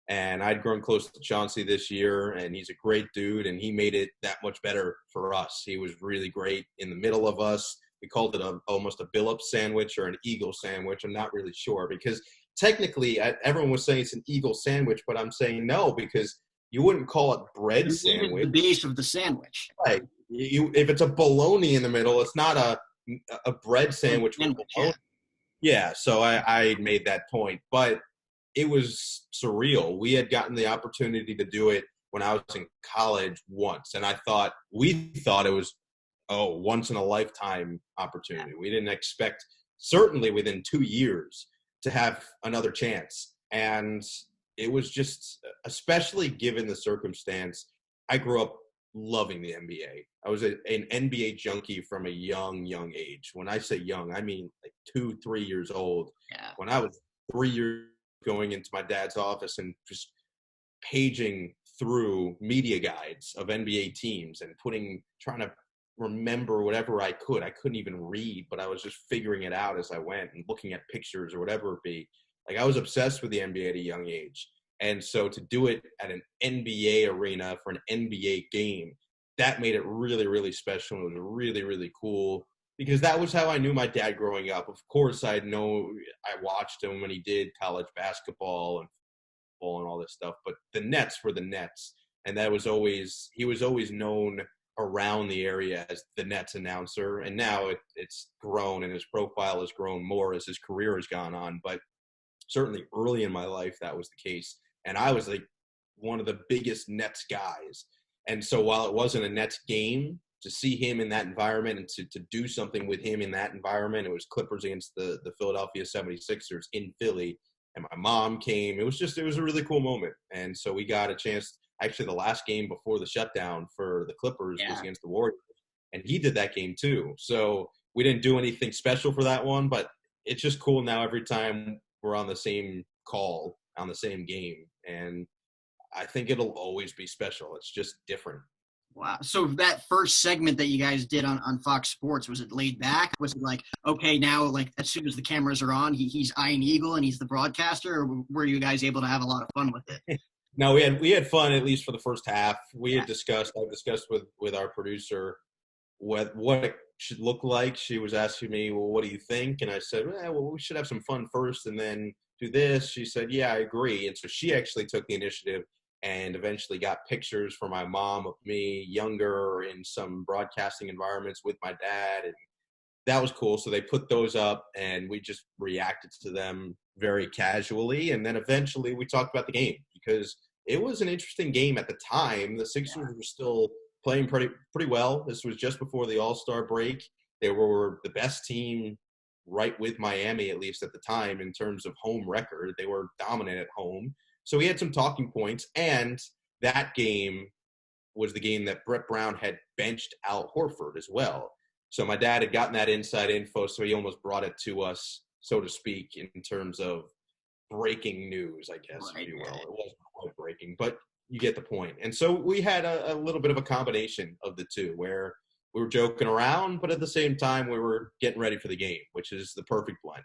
And I'd grown close to Chauncey this year, and he's a great dude, and he made it that much better for us. He was really great in the middle of us. We called it almost a Billups sandwich or an Eagle sandwich. I'm not really sure, because technically everyone was saying it's an Eagle sandwich, but I'm saying no, because you wouldn't call it bread sandwich. The base of the sandwich. Right. If it's a bologna in the middle, it's not a bread sandwich with bologna. Yeah, so I made that point. But it was surreal. We had gotten the opportunity to do it when I was in college once, and we thought it was once in a lifetime opportunity. We didn't expect, certainly within 2 years, to have another chance. And it was just, especially given the circumstance, I grew up loving the NBA. I was an NBA junkie from a young age. When I say young, I mean like 2-3 years old. Yeah. When I was 3 years going into my dad's office and just paging through media guides of NBA teams and trying to remember whatever I could. I couldn't even read, but I was just figuring it out as I went and looking at pictures or whatever it be. Like, I was obsessed with the NBA at a young age. And so to do it at an NBA arena for an NBA game, that made it really, really special. It was really, really cool, because that was how I knew my dad growing up. Of course, I watched him when he did college basketball and football and all this stuff, but the Nets were the Nets. And he was always known around the area as the Nets announcer. And now it's grown, and his profile has grown more as his career has gone on. But certainly early in my life, that was the case. And I was like one of the biggest Nets guys. And so while it wasn't a Nets game, to see him in that environment and to do something with him in that environment, it was Clippers against the Philadelphia 76ers in Philly. And my mom came. It was a really cool moment. And so we got a chance. Actually, the last game before the shutdown for the Clippers was against the Warriors. And he did that game too. So we didn't do anything special for that one, but it's just cool now every time we're on the same call, on the same game. And I think it'll always be special. It's just different. Wow. So that first segment that you guys did on Fox Sports, was it laid back? Was it like, okay, now, like, as soon as the cameras are on, he's eyeing Eagle and he's the broadcaster, or were you guys able to have a lot of fun with it? No, we had fun, at least for the first half. I discussed with our producer what it should look like. She was asking me, well, what do you think? And I said, well, we should have some fun first and then do this. She said, yeah, I agree. And so she actually took the initiative and eventually got pictures for my mom of me younger in some broadcasting environments with my dad. And that was cool. So they put those up, and we just reacted to them very casually. And then eventually we talked about the game, because it was an interesting game at the time. The Sixers were still playing pretty well. This was just before the All-Star break. They were the best team right with Miami, at least at the time, in terms of home record. They were dominant at home. So we had some talking points. And that game was the game that Brett Brown had benched Al Horford as well. So my dad had gotten that inside info, so he almost brought it to us, so to speak, in terms of breaking news, I guess, Right. if you will. It wasn't quite breaking, but you get the point. And so we had a little bit of a combination of the two, where we were joking around, but at the same time we were getting ready for the game, which is the perfect blend.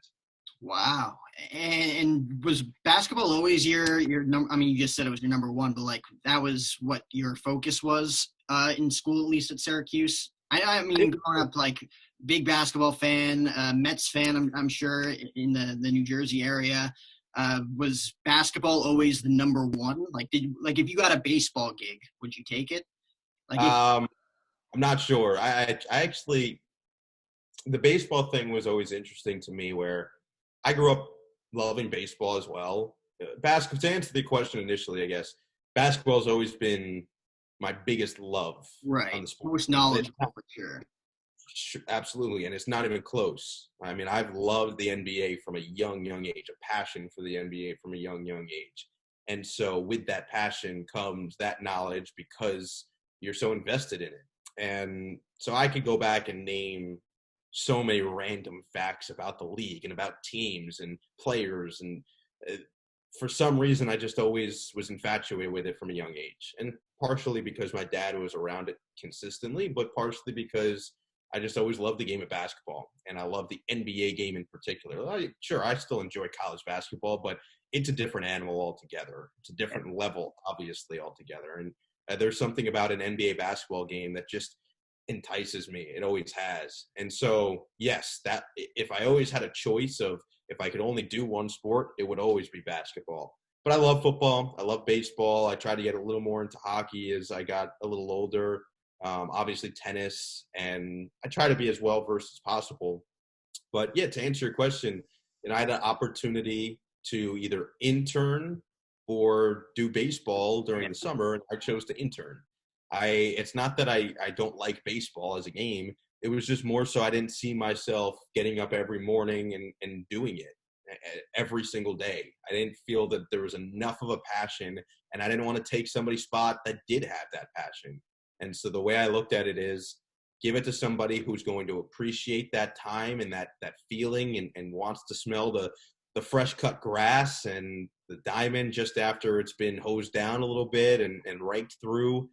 Wow. And was basketball always your number? I mean, you just said it was your number one, but like that was what your focus was in school, at least at Syracuse. I mean, growing up, like big basketball fan, Mets fan, I'm sure in the New Jersey area. Was basketball always the number one? Like, if you got a baseball gig, would you take it? Like, I'm not sure. I actually, the baseball thing was always interesting to me, where I grew up loving baseball as well. Basketball, to answer the question initially, I guess, basketball has always been my biggest love on the sport. Most knowledgeable for sure. Absolutely, and it's not even close. I mean, I've loved the NBA from a young age, a passion for the NBA from a young age. And so with that passion comes that knowledge, because you're so invested in it. And so I could go back and name so many random facts about the league and about teams and players. And for some reason, I just always was infatuated with it from a young age. And partially because my dad was around it consistently, but partially because I just always loved the game of basketball. And I love the NBA game in particular. Sure, I still enjoy college basketball, but it's a different animal altogether. It's a different level, obviously, altogether. And there's something about an NBA basketball game that just entices me. It always has. And so, yes, that if I always had a choice of if I could only do one sport, it would always be basketball. But I love football. I love baseball. I tried to get a little more into hockey as I got a little older. Obviously tennis, and I try to be as well versed as possible. But yeah, to answer your question, I had an opportunity to either intern or do baseball during the summer, and I chose to intern. It's not that I don't like baseball as a game. It was just more so I didn't see myself getting up every morning and doing it every single day. I didn't feel that there was enough of a passion, and I didn't want to take somebody's spot that did have that passion. And so the way I looked at it is, give it to somebody who's going to appreciate that time and that feeling and wants to smell the fresh cut grass and the diamond just after it's been hosed down a little bit and raked through.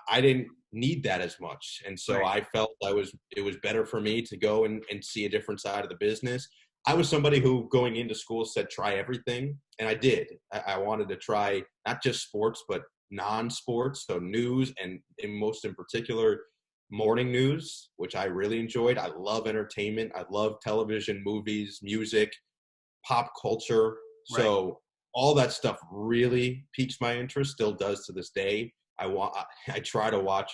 I didn't need that as much. And so I felt it was better for me to go and see a different side of the business. I was somebody who going into school said, try everything. And I did. I wanted to try not just sports, but non-sports, so news, and most in particular, morning news, which I really enjoyed. I love entertainment. I love television, movies, music, pop culture. Right. So all that stuff really piques my interest, still does to this day. I try to watch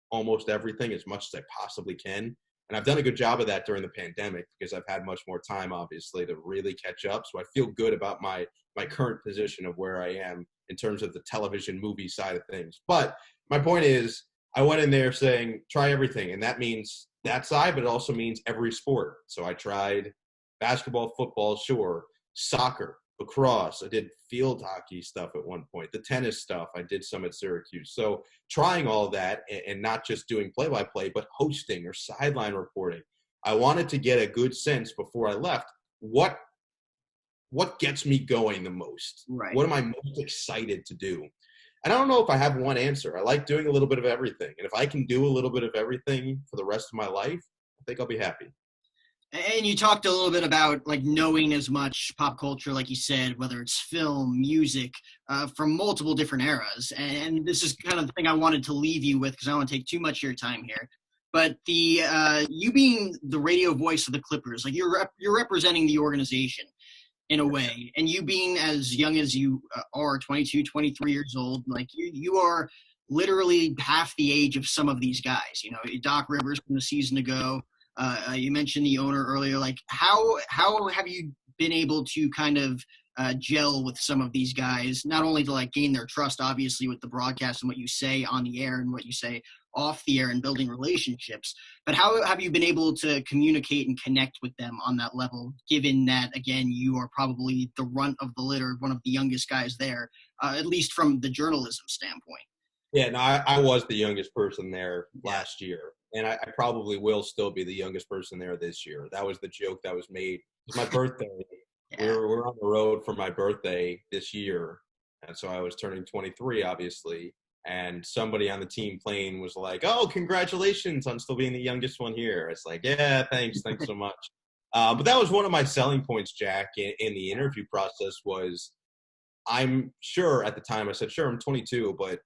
almost everything as much as I possibly can. And I've done a good job of that during the pandemic because I've had much more time, obviously, to really catch up. So I feel good about my current position of where I am in terms of the television movie side of things. But my point is, I went in there saying, try everything. And that means that side, but it also means every sport. So I tried basketball, football, sure, soccer, lacrosse. I did field hockey stuff at one point. The tennis stuff, I did some at Syracuse. So trying all of that and not just doing play-by-play, but hosting or sideline reporting. I wanted to get a good sense before I left what gets me going the most? Right. What am I most excited to do? And I don't know if I have one answer. I like doing a little bit of everything. And if I can do a little bit of everything for the rest of my life, I think I'll be happy. And you talked a little bit about like knowing as much pop culture, like you said, whether it's film, music, from multiple different eras. And this is kind of the thing I wanted to leave you with because I don't want to take too much of your time here. But you being the radio voice of the Clippers, like you're representing the organization in a way, and you being as young as you are, 22, 23 years old, like you are literally half the age of some of these guys. You know, Doc Rivers from the season ago. You mentioned the owner earlier. Like, how have you been able to kind of gel with some of these guys, not only to like gain their trust, obviously, with the broadcast and what you say on the air and what you say off the air and building relationships. But how have you been able to communicate and connect with them on that level, given that, again, you are probably the runt of the litter, one of the youngest guys there, at least from the journalism standpoint? Yeah, no, I was the youngest person there Yeah. last year, and I probably will still be the youngest person there this year. That was the joke that was made. It's my birthday. Yeah. We're on the road for my birthday this year, and so I was turning 23, obviously. And somebody on the team plane was like, "Oh, congratulations on still being the youngest one here." It's like, "Yeah, thanks so much." But that was one of my selling points, Jack, in the interview process. Was I'm sure at the time I said, "Sure, I'm 22, but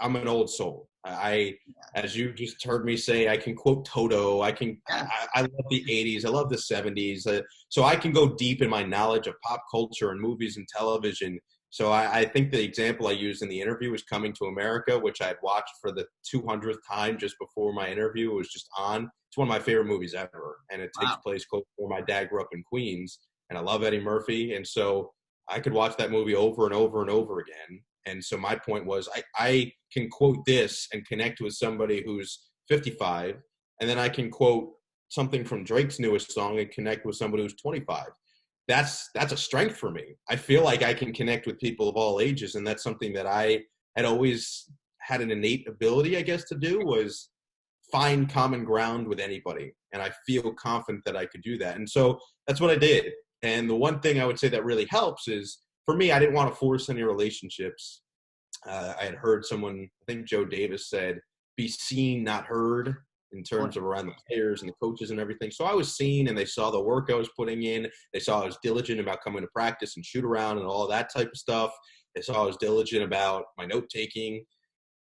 I'm an old soul. As you just heard me say, I can quote Toto. I love the 80s. I love the 70s. So I can go deep in my knowledge of pop culture and movies and television. So I think the example I used in the interview was Coming to America, which I had watched for the 200th time just before my interview. It was just on. It's one of my favorite movies ever. And it takes place close to where my dad grew up in Queens. And I love Eddie Murphy. And so I could watch that movie over and over and over again. And so my point was I can quote this and connect with somebody who's 55, and then I can quote something from Drake's newest song and connect with somebody who's 25. That's a strength for me. I feel like I can connect with people of all ages, and that's something that I had always had an innate ability, I guess, to do, was find common ground with anybody. And I feel confident that I could do that. And so that's what I did. And the one thing I would say that really helps is, for me, I didn't want to force any relationships. I had heard someone, I think Joe Davis said, be seen, not heard, in terms of around the players and the coaches and everything. So I was seen, and they saw the work I was putting in. They saw I was diligent about coming to practice and shoot around and all that type of stuff. They saw I was diligent about my note taking.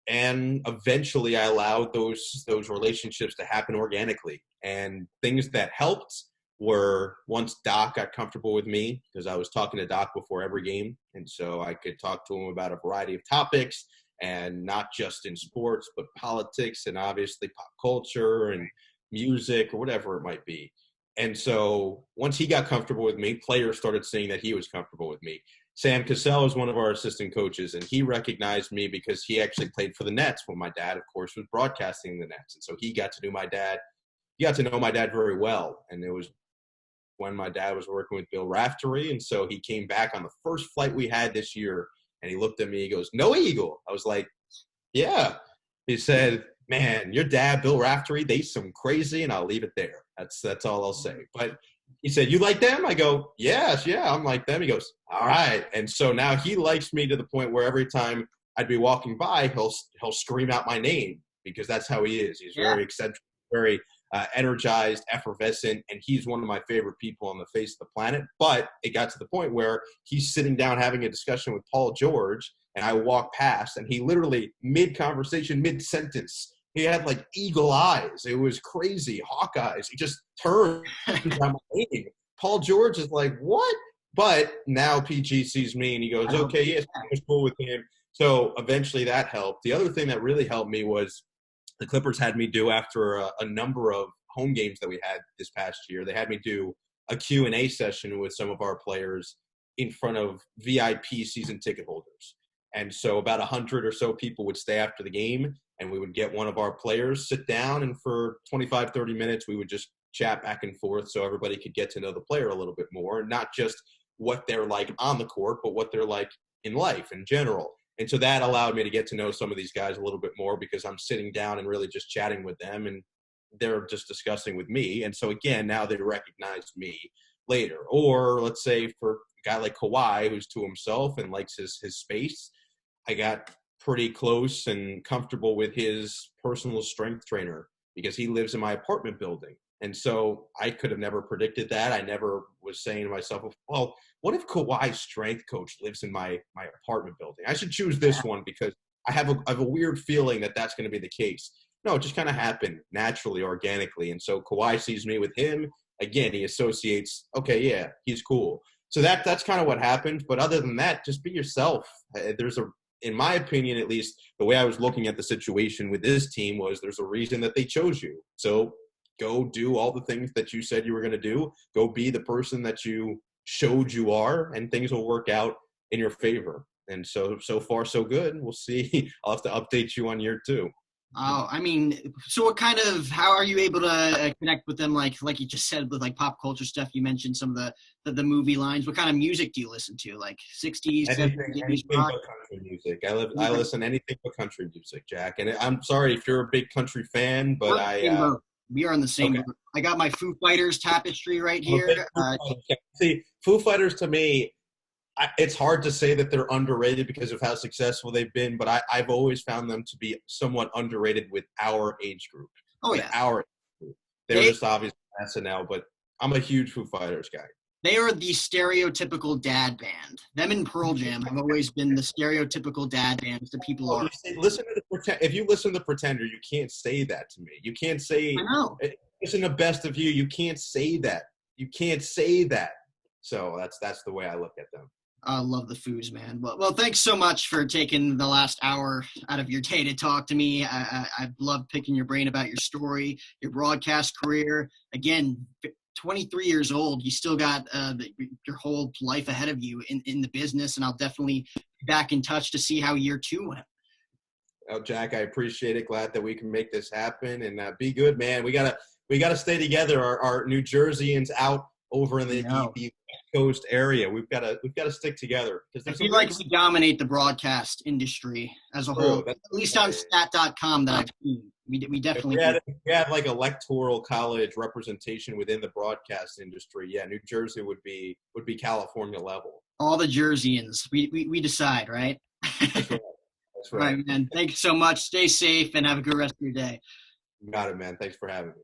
And eventually I allowed those relationships to happen organically. And things that helped were, once Doc got comfortable with me, because I was talking to Doc before every game. And so I could talk to him about a variety of topics, and not just in sports, but politics and obviously pop culture and music or whatever it might be. And so once he got comfortable with me, players started seeing that he was comfortable with me. Sam Cassell is one of our assistant coaches, and he recognized me because he actually played for the Nets when my dad, of course, was broadcasting the Nets. And so he got to know my dad. He got to know my dad very well. And it was when my dad was working with Bill Raftery. And so he came back on the first flight we had this year, and he looked at me, he goes, "No Eagle." I was like, "Yeah." He said, "Man, your dad, Bill Raftery, they some crazy," and I'll leave it there. That's all I'll say. But he said, "You like them?" I go, "Yes, yeah, I'm like them." He goes, "All right." And so now he likes me to the point where every time I'd be walking by, he'll scream out my name, because that's how he is. He's very eccentric, very energized, effervescent, and he's one of my favorite people on the face of the planet. But it got to the point where he's sitting down having a discussion with Paul George, and I walk past, and he literally, mid-conversation, mid-sentence, he had like eagle eyes. It was crazy, hawk eyes. He just turned on my name. Paul George is like, "What?" But now PG sees me, and he goes, "Okay, yes, it's cool with him." So eventually that helped. The other thing that really helped me was the Clippers had me do, after a number of home games that we had this past year, they had me do a Q&A session with some of our players in front of VIP season ticket holders. And so about 100 or so people would stay after the game, and we would get one of our players, sit down, and for 25, 30 minutes, we would just chat back and forth so everybody could get to know the player a little bit more, and not just what they're like on the court, but what they're like in life in general. And so that allowed me to get to know some of these guys a little bit more, because I'm sitting down and really just chatting with them, and they're just discussing with me. And so again, now they recognize me later. Or let's say for a guy like Kawhi, who's to himself and likes his space, I got pretty close and comfortable with his personal strength trainer, because he lives in my apartment building. And so I could have never predicted that. I never was saying to myself, well, what if Kawhi's strength coach lives in my apartment building? I should choose this one because I have a weird feeling that that's going to be the case. No, it just kind of happened naturally, organically. And so Kawhi sees me with him. Again, he associates, okay, yeah, he's cool. So that's kind of what happened. But other than that, just be yourself. In my opinion, at least, the way I was looking at the situation with this team was, there's a reason that they chose you. So go do all the things that you said you were going to do. Go be the person that you showed you are, and things will work out in your favor. And so far, so good. We'll see. I'll have to update you on year 2. Oh, I mean, so what kind of, how are you able to connect with them? Like you just said, with like pop culture stuff, you mentioned some of the movie lines. What kind of music do you listen to? Like 60s, Anything, 70s anything rock? but country music. I listen anything but country music, Jack. And I'm sorry if you're a big country fan, We're but in the same boat. We are in the same okay. boat. I got my Foo Fighters tapestry right I'm a big here. Foo Fighters fan. See, Foo Fighters to me, it's hard to say that they're underrated because of how successful they've been, but I've always found them to be somewhat underrated with our age group. Oh With yeah, our age group. They were they just obviously SNL, but I'm a huge Foo Fighters guy. they are the stereotypical dad band. Them and Pearl Jam have always been the stereotypical dad bands that people Oh, are. you see, listen to the pretend. If you listen to the Pretender, you can't say that to me. You can't I say know. listen to Best of You. You can't say that. You can't say that. So that's the way I look at them. I love the Foos, man. Well, thanks so much for taking the last hour out of your day to talk to me. I love picking your brain about your story, your broadcast career. Again, 23 years old, you still got your whole life ahead of you in the business, and I'll definitely be back in touch to see how year 2 went. Well, Jack, I appreciate it. Glad that we can make this happen and be good, man. We gotta stay together. Our New Jerseyans out over in the West Coast area. We've got to stick together because I there's feel some like great we dominate the broadcast industry as a whole, That's at least on stat.com that I've seen. We if definitely we do. had if we had like electoral college representation within the broadcast industry, yeah, New Jersey would be California level. All the Jerseyans. We decide, right? That's right. That's All right. right, man. Thanks so much. Stay safe and have a good rest of your day. Got it, man. Thanks for having me.